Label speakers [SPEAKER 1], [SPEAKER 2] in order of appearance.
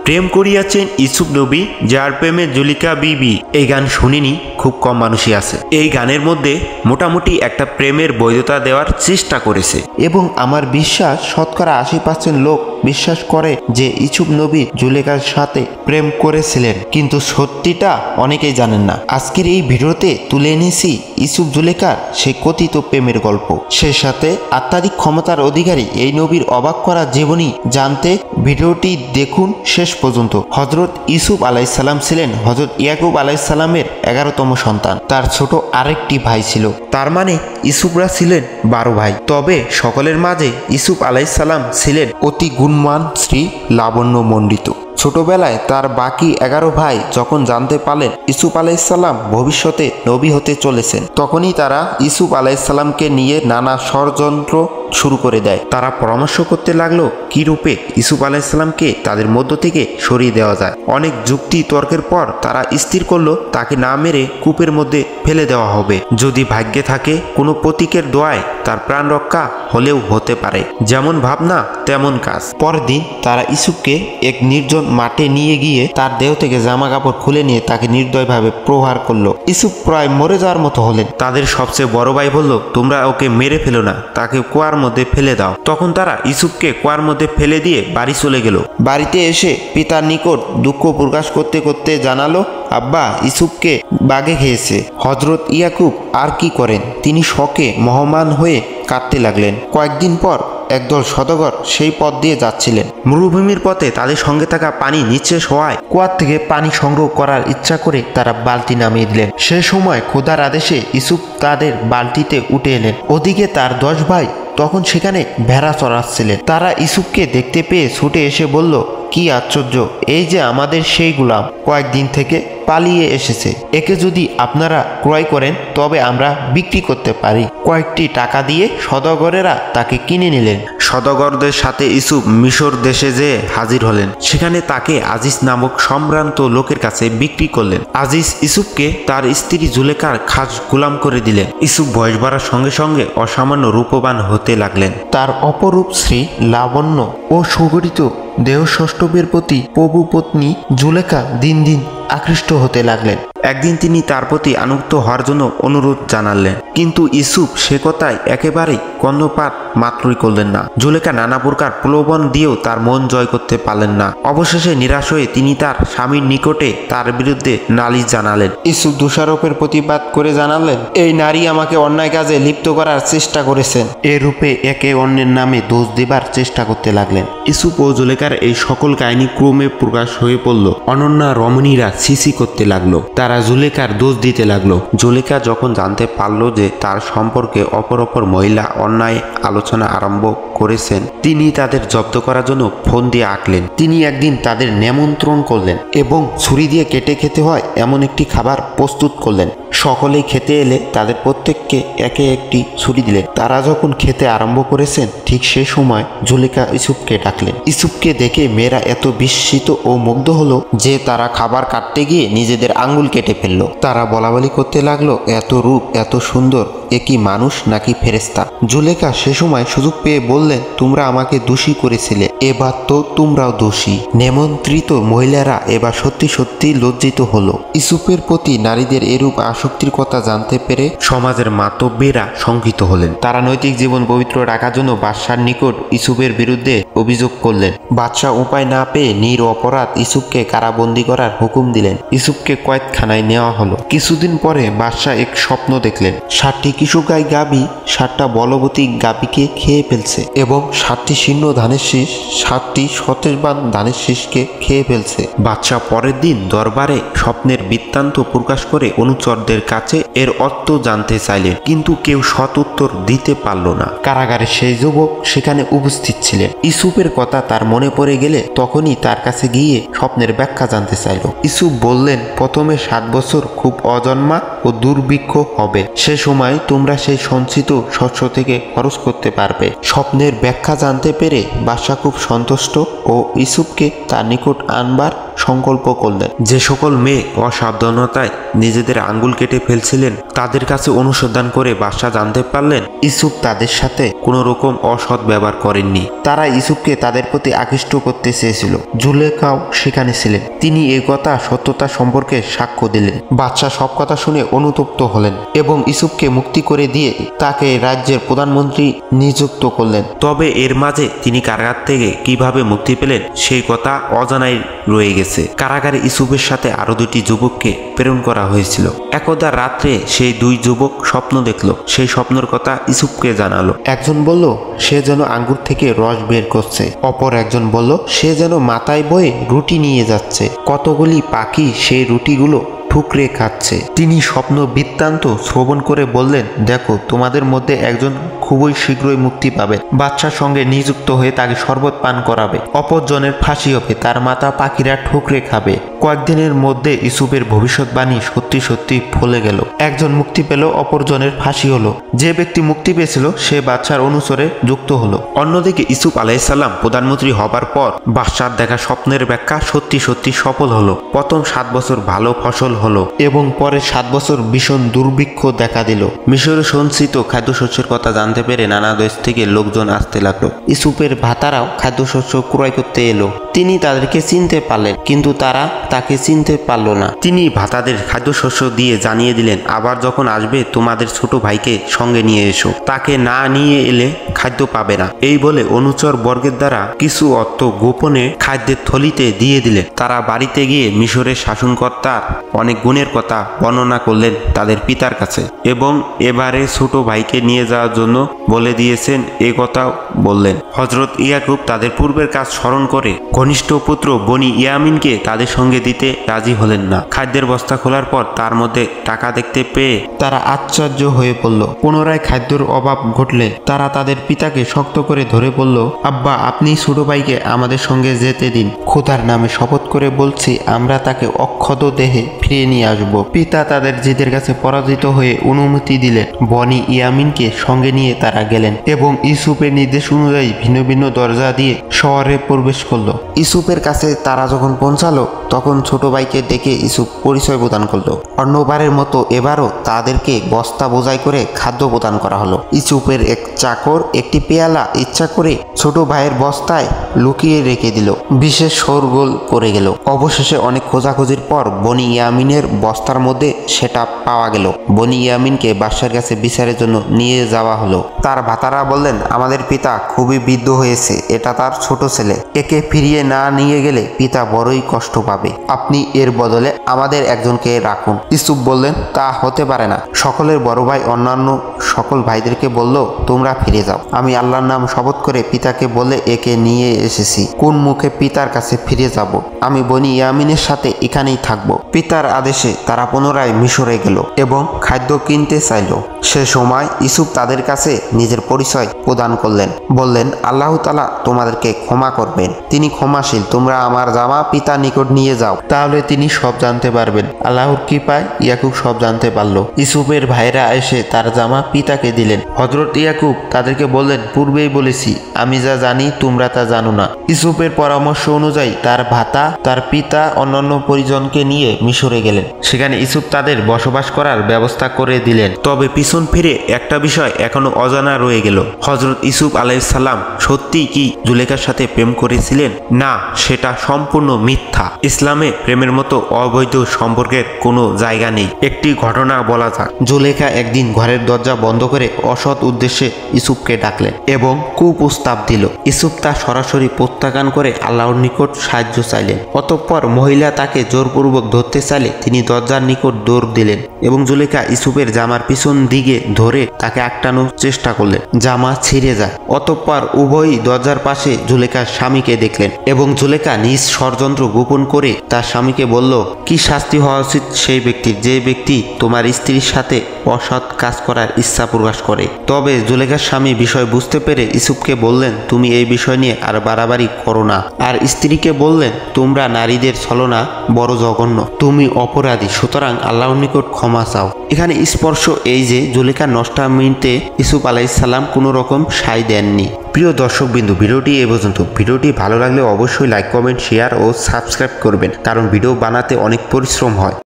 [SPEAKER 1] প্রেম করিয়াছেন ইউসুফ নবী, যার প্রেমে জুলেখা বিবি। এই গান শুনিনি খুব কম মানুষই আছে। এই গানের মধ্যে মোটামুটি একটা প্রেমের বৈধতা দেওয়ার চেষ্টা করেছে
[SPEAKER 2] এবং আমার বিশ্বাস শতকরা 80% লোক বিশ্বাস করে যে ইউসুফ নবী জুলেখার সাথে প্রেম করেছিলেন, কিন্তু সত্যিটা অনেকেই জানেন না। আজকের এই ভিডিওতে তুলে এনেছি ইউসুফ জুলেখার সেই কথিত প্রেমের গল্প, সে সাথে আত্মাধিক ক্ষমতার অধিকারী এই নবীর অবাক করা জীবনী জানতে ভিডিওটি দেখুন শেষ পর্যন্ত। হজরত ইউসুফ আলাইসাল্লাম ছিলেন হজরত ইয়াকুব আলাইসাল্লামের 11তম সন্তান। তার ছোট আরেকটি ভাই ছিল, তার মানে ইউসুফরা ছিলেন 12 ভাই। তবে সকলের মাঝে ইউসুফ আলাইসাল্লাম ছিলেন অতি গুণমান, শ্রী লাবণ্য মণ্ডিত। ছোটবেলায় তার বাকি 11 ভাই যখন জানতে পারলেন ইউসুফ আলাইসাল্লাম ভবিষ্যতে নবী হতে চলেছেন, তখনই তারা ইউসুফ আলাইসাল্লামকে নিয়ে নানা ষড়যন্ত্র শুরু করে দেয়। তারা পরামর্শ করতে লাগলো কি রূপে ইউসুফ আলাইসাল্লামকে তাদের মধ্য থেকে সরিয়ে দেওয়া যায়। অনেক যুক্তি তর্কের পর তারা স্থির করলো তাকে না মেরে কূপের মধ্যে ফেলে দেওয়া হবে। যদি ভাগ্যে থাকে কোনো প্রতীকের দোয়ায় তার প্রাণ রক্ষা হলেও হতে পারে। যেমন ভাবনা তেমন কাজ। পরের দিন তারা ইউসুফকে এক নির্জন মাঠে নিয়ে গিয়ে তার দেহ থেকে জামা কাপড় খুলে নিয়ে তাকে নির্দয়ভাবে প্রহার করলো। ইউসুফ প্রায় মরে যাওয়ার মতো হলেন। তাদের সবচেয়ে বড় ভাই বলল, তোমরা ওকে মেরে ফেলো না, তাকে কুয়ার মধ্যে ফেলে দাও। তখন তারা ইউসুফকে কুয়ার মধ্যে ফেলে দিয়ে বাড়ি চলে গেল। বাড়িতে এসে পিতার নিকট দুঃখ প্রকাশ করতে করতে জানালো, আব্বা ইউসুফকে বাঘে খেয়েছে। হজরত ইয়াকুব আর কি করেন, তিনি শোকে মহমান হয়ে কাঁদতে লাগলেন। কয়েকদিন পর একদল সওদাগর সেই পথ দিয়ে যাচ্ছিলেন। মরুভূমির পথে তাদের সঙ্গে থাকা পানি নিচে হওয়ায় কুয়ার থেকে পানি সংগ্রহ করার ইচ্ছা করে তারা বালতি নামিয়ে দিলেন। সে সময় খোদার আদেশে ইউসুফ তাদের বালতিতে উঠে এলেন। ওদিকে তার 10 ভাই তখন সেখানে ভেড়া চড়াচ্ছিলেন। তারা ইউসুফকে দেখতে পেয়ে ছুটে এসে বলল, কি আশ্চর্য, এই যে আমাদের সেই গোলাম, কয়েকদিন থেকে পালিয়ে এসেছে। একে যদি আপনারা ক্রয় করেন তবে আমরা বিক্রি করতে পারি। কয়েকটি টাকা দিয়ে সওদাগরেরা তাকে কিনে নিলেন। সওদাগরদের সাথে ইউসুফ মিশর দেশে যেয়ে হাজির হলেন। সেখানে তাকে আজিজ নামক সম্ভ্রান্ত লোকের কাছে বিক্রি করলেন। আজিজ ইউসুফকে তার স্ত্রী জুলেখার খাস গোলাম করে দিলেন। ইউসুফ বয়স বাড়ার সঙ্গে সঙ্গে অসামান্য রূপবান হতে লাগলেন। তার অপরূপ শ্রী লাবণ্য ও সুগঠিত দেহ ষষ্ঠবের প্রতি প্রভু পত্নী জুলেখা দিন দিন আকৃষ্ট হতে লাগলেন। একদিন তিনি তার প্রতি আনুগত্য হওয়ার জন্য অনুরোধ জানালেন, কিন্তু ইউসুফ সে কথায় একেবারেই কর্ণপাত মাত্রই করলেন না। জুলেখা নানা প্রকার প্রলোভন দিয়েও তার মন জয় করতে পারলেন না। অবশেষে নিরাশ হয়ে তিনি তার স্বামীর নিকটে তার বিরুদ্ধে নালিশ জানালেন। ইউসুফ দোষারোপের প্রতিবাদ করে জানালেন, এই নারী আমাকে অন্যায় কাজে লিপ্ত করার চেষ্টা করেছেন। এ রূপে একে অন্যের নামে দোষ দেবার চেষ্টা করতে লাগলেন। ইউসুফ ও জুলেখার এই সকল কাহিনী ক্রমে প্রকাশ হয়ে পড়ল। অনন্যা রমণীরা ছিছি করতে লাগলো, তারা জুলেখার দোষ দিতে লাগলো। জুলেখা যখন জানতে পারলো যে তার সম্পর্কে অপর মহিলা অন্যায় আলোচনা আরম্ভ করেছেন, তিনি তাদের জব্দ করার জন্য ফোন দিয়ে আঁকলেন। তিনি একদিন তাদের নিমন্ত্রণ করলেন এবং ছুরি দিয়ে কেটে খেতে হয় এমন একটি খাবার প্রস্তুত করলেন। সকলেই খেতে এলে তাদের প্রত্যেককে একে একটি ছুরি দিলেন। তারা যখন খেতে আরম্ভ করেছেন ঠিক সে সময় জুলেখা ইউসুফকে ডাকলেন। ইউসুফকে দেখে মেয়েরা এত বিস্মিত ও মুগ্ধ হলো যে তারা খাবার কাটতে গিয়ে নিজেদের আঙ্গুল কেটে ফেলল। তারা বলাবলি করতে লাগলো, এত রূপ, এত সুন্দর, এ কি মানুষ নাকি ফেরেশতা? জুলেখা সে সময় সুযোগ পেয়ে বললেন, তোমরা আমাকে দোষী করেছিলে, এবার তো তোমরাও দোষী। নিমন্ত্রিত মহিলারা এবার সত্যি সত্যি লজ্জিত হলো। ইউসুফের প্রতি নারীদের এরূপ আসক্তির কথা জানতে পেরে সমাজের মাতব্বীরা শঙ্কিত হলেন। তারা নৈতিক জীবন পবিত্র রাখার জন্য বাদশার নিকট ইউসুফের বিরুদ্ধে অভিযোগ করলেন। বাদশাহ উপায় না পেয়ে নিরপরাধ ইউসুফকে কারাবন্দী করার হুকুম দিলেন। ইউসুফকে কয়েদখানায় নেওয়া হলো। কিছুদিন পরে বাদশাহ এক স্বপ্ন দেখলেন, 7টি কিশোরগাই গাভী 7টা বলবতী গাভীকে খেয়ে ফেলছে এবং 7টি শীর্ণ ধানের শীষ 7টি সতেজবান ধানের শীষকে খেয়ে ফেলছে। বাদশাহ পরের দিন দরবারে স্বপ্নের বৃত্তান্ত প্রকাশ করে অনুচরদের কাছে এর অর্থ জানতে চাইলেন, কিন্তু কেউ সৎ উত্তর দিতে পারল না। কারাগারে সেই যুবক সেখানে উপস্থিত ছিলেন। ইউসুফের কথা তার মনে পড়ে গেলে তখনই তার কাছে গিয়ে স্বপ্নের ব্যাখ্যা জানতে চাইল। ইউসুফ বললেন, প্রথমে 7 বছর খুব অজন্মা ও দুর্ভিক্ষ হবে, সে সময় তোমরা সেই সঞ্চিত শস্য থেকে খরচ করতে পারবে। স্বপ্নের ব্যাখ্যা জানতে পেরে বাদশাহ খুব সন্তুষ্ট ও ইউসুফকে তার নিকট আনবার সংকল্প করলেন।
[SPEAKER 1] যে সকল মেয়ে অসাবধানতায় নিজেদের আঙ্গুল কেটে ফেলছিলেন তাদের কাছে অনুসন্ধান করে বাদশাহ জানতে পারলেন
[SPEAKER 2] ইউসুফ তাদের সাথে
[SPEAKER 1] কোনো রকম অসৎ ব্যবহার করেননি।
[SPEAKER 2] তারা ইউসুফকে তাদের প্রতি আকৃষ্ট করতে চেয়েছিল। জুলেখাও সেখানে ছিলেন। তিনি এই কথা সত্যতা সম্পর্কে সাক্ষ্য দিলেন। বাদশাহ সব কথা শুনে অনুতপ্ত হলেন এবং ইউসুফকে মুক্তি করে দিয়ে তাকে রাজ্যের প্রধানমন্ত্রী নিযুক্ত করলেন।
[SPEAKER 1] তবে এর মাঝে তিনি কারাগার থেকে কিভাবে মুক্তি পেলেন সেই কথা অজানাই রয়ে গেছে। কারাগারে ইউসুফের সাথে আরো দুটি যুবককে প্রেরণ করা হয়েছিল। একদা রাত্রে সেই দুই যুবক স্বপ্ন দেখলো। সেই স্বপ্নের কথা ইউসুফকে জানালো।
[SPEAKER 2] একজন বলল সে যেন আঙ্গুর থেকে রস বের করছে, অপর একজন বলল সে যেন মাথায় বয়ে রুটি নিয়ে যাচ্ছে, কতগুলি পাখি সেই রুটিগুলো ঠুকরে খাচ্ছে। তিনি স্বপ্ন বৃত্তান্ত শ্রবণ করে বললেন, দেখো তোমাদের মধ্যে একজন খুবই শীঘ্রই মুক্তি পাবে, বাদশার সঙ্গে নিযুক্ত হয়ে তাকে শরবত পান করাবে, অপরজনের ফাঁসি হবে, তার মাথা পাখিরা ঠুকরে খাবে। কয়েকদিনের মধ্যে ইউসুফের ভবিষ্যৎবাণী সত্যি সত্যি ফলে গেল। একজন মুক্তি পেল, অপরজনের ফাঁসি হলো। যে ব্যক্তি মুক্তি পেয়েছিল সে বাদশার অনুসরে যুক্ত হলো।
[SPEAKER 1] অন্যদিকে ইউসুফ আলাইসাল্লাম প্রধানমন্ত্রী হবার পর বাদশার দেখা স্বপ্নের ব্যাখ্যা সত্যি সত্যি সফল হলো। প্রথম 7 বছর ভালো ফসল হলো
[SPEAKER 2] এবং পরে 7 বছর ভীষণ দুর্ভিক্ষ দেখা দিল।
[SPEAKER 1] মিশরে সঞ্চিত খাদ্যশস্যের কথা জানতে পেরে নানা দেশ থেকে লোকজন আসতে লাগলো।
[SPEAKER 2] ইউসুফের ভাতারাও খাদ্যশস্য ক্রয় করতে এলো। তিনি তাদেরকে চিনতে পারলেন, কিন্তু তারা তাকে চিনতে পারল না।
[SPEAKER 1] তিনি ভাতাদের খাদ্যশস্য দিয়ে জানিয়ে দিলেন, আবার যখন আসবে তোমাদের ছোট ভাইকে সঙ্গে নিয়ে এসো, তাকে না নিয়ে এলে খাদ্য পাবে না। এই বলে অনুচর বর্গের দ্বারা কিছু অর্থ গোপনে খাদ্যের থলিতে দিয়ে দিলেন। তারা বাড়িতে গিয়ে মিশরের শাসনকর্তার অনেক গুণের কথা বর্ণনা করলেন তাদের পিতার কাছে এবং এবারে ছোট ভাইকে নিয়ে যাওয়ার জন্য বলে দিয়েছেন এ কথা বললেন। হযরত ইয়াকুব তাদের পূর্বের কাজ স্মরণ করে ঘনিষ্ঠ পুত্র বনি ইয়ামিনকে তাদের সঙ্গে দিতে রাজি হলেন না। খাদ্যের বস্তা খোলার পর তার মধ্যে টাকা দেখতে পেয়ে
[SPEAKER 2] তারা আশ্চর্য হয়ে পড়ল। পুনরায় খাদ্যের অভাব ঘটলে তারা তাদের পিতাকে শক্ত করে ধরে বলল, আব্বা আপনি ছোট ভাইকে আমাদের সঙ্গে যেতে দিন। খোদার নামে শপথ করে বলছি আমরা তাকে অক্ষত দেহে ফিরিয়ে নিয়ে আসব। পিতা তাদের জিদের কাছে পরাজিত হয়ে অনুমতি দিলেন। বনি ইয়ামিনকে সঙ্গে নিয়ে তারা গেলেন এবং ইউসুফের নির্দেশ অনুযায়ী ভিন্ন ভিন্ন দরজা দিয়ে শহরে প্রবেশ করলো। ইউসুফের কাছে তারা যখন পৌঁছালো তখন ছোট ভাইকে ডেকে ইউসুফ পরিচয় প্রদান করলো। অন্যবারের মতো এবারও তাদেরকে বস্তা বোঝাই করে খাদ্য প্রদান করা হলো। ইউসুফের এক চাকর একটি পেয়ালা ইচ্ছা করে ছোট ভাইয়ের বস্তায় লুকিয়ে রেখে দিল। বিশেষ শোরগোল পড়ে গেল। অবশেষে অনেক খোঁজাখুঁজির পর বনি ইয়ামিনের বস্তার মধ্যে সেটা পাওয়া গেল। বনি ইয়ামিনকে বাদশার কাছে বিচারের জন্য নিয়ে যাওয়া হলো। তার ভাতারা বললেন, আমাদের পিতা খুবই বৃদ্ধ হয়েছে, এটা তার ছোট ছেলে, একে ফিরিয়ে না নিয়ে গেলে পিতা বড়ই কষ্ট পাবে, আপনি এর বদলে আমাদের একজনকে রাখুন। ইউসুফ বললেন, তা হতে পারে না। সকলের বড় ভাই অন্যান্য সকল ভাইদেরকে বলল, তোমরা ফিরে যাও, আমি আল্লাহর নাম শপথ করে পিতাকে বলে একে নিয়ে এসেছি, কোন মুখে পিতার কাছে ফিরে যাব? আমি বনি ইয়ামিনের সাথে এখানেই থাকব। পিতার আদেশে তারা পুনরায় মিশরে গেল এবং খাদ্য কিনতে চাইল। সে সময় ইউসুফ তাদের কাছে নিজের পরিচয় প্রদান করলেন, বললেন, আল্লাহ তাআলা তোমাদেরকে ক্ষমা করবেন, তিনি ক্ষমাশীল, তোমরা আমার জামা পিতার নিকট নিয়ে যাও, তাহলে তিনি সব জানতে পারবেন। আল্লাহর কৃপায় ইয়াকুব সব জানতে পারল। ইউসুফের ভাইরা এসে তার জামা পিতাকে দিলেন। হযরত ইয়াকুব তাদেরকে বললেন, পূর্বেই বলেছি আমি যা জানি তোমরা তা জানো না। ইউসুফের পরামর্শ অনুযায়ী তার ভাতা, তার পিতা, অন্যান্য পরিজনকে নিয়ে মিশরে গেলেন। সেখানে ইউসুফ তাদের বসবাস করার ব্যবস্থা করে দিলেন।
[SPEAKER 1] তবে পিছন ফিরে একটা বিষয় এখনো অজানা রয়ে গেল। হযরত ইউসুফ আলাইহিসসালাম সত্যি কি জুলেখার সাথে প্রেম করেছিলেন? না, সেটা সম্পূর্ণ মিথ্যা। ইসলামে প্রেমের মতো অবৈধ সম্পর্কের কোনো জায়গা নেই। একটি ঘটনা বলা যাক।
[SPEAKER 2] জুলেখা একদিন ঘরের দরজা বন্ধ করে অসৎ উদ্দেশ্যে ইউসুফকে ডাকলেন এবং কুপ্রস্তাব দিল। ইউসুফ তা সরাসরি প্রত্যাখ্যান করে আল্লাহর নিকট সাহায্য চাইলেন। অতঃপর মহিলা তাকে জোরপূর্বক ধরতে চাইলে তিনি দরজার নিকট দৌড় দিলেন এবং জুলেখা ইউসুফের জামার পিছন দিকে ধরে তাকে আটকানোর চেষ্টা করলেন। জামা ছিঁড়ে যায়। অতঃপর উভয়ই দরজার পাশে জুলেখার স্বামীকে দেখলেন এবং জুলেখা নিজ ষড়যন্ত্র গোপন করে তার স্বামীকে বলল, কি শাস্তি হওয়া উচিত সেই ব্যক্তির যে ব্যক্তি তোমার স্ত্রীর সাথে অসৎ কাজ করার ইচ্ছা প্রকাশ করে। তবে জুলেখার স্বামী বিষয় বুঝতে পেরে ইউসুফকে বললেন, তুমি এই বিষয় নিয়ে আর বাড়াবাড়ি করো না। আর স্ত্রীকে বললেন, তোমরা নারীদের ছলনা বড় জঘন্য, তুমি অপরাধী, সুতরাং আল্লাহর নিকট ক্ষমা চাও। এখানে স্পর্শ এই যে জুলেখার নষ্টামিতে ইউসুফ আলাইহিসসালাম কোনো রকম সায় দেননি।
[SPEAKER 1] দেননি। প্রিয় দর্শকবৃন্দু, ভিডিওটি এ পর্যন্ত। ভিডিওটি ভালো লাগলে অবশ্যই লাইক, কমেন্ট, শেয়ার ও সাবস্ক্রাইব করবেন, কারণ ভিডিও বানাতে অনেক পরিশ্রম হয়।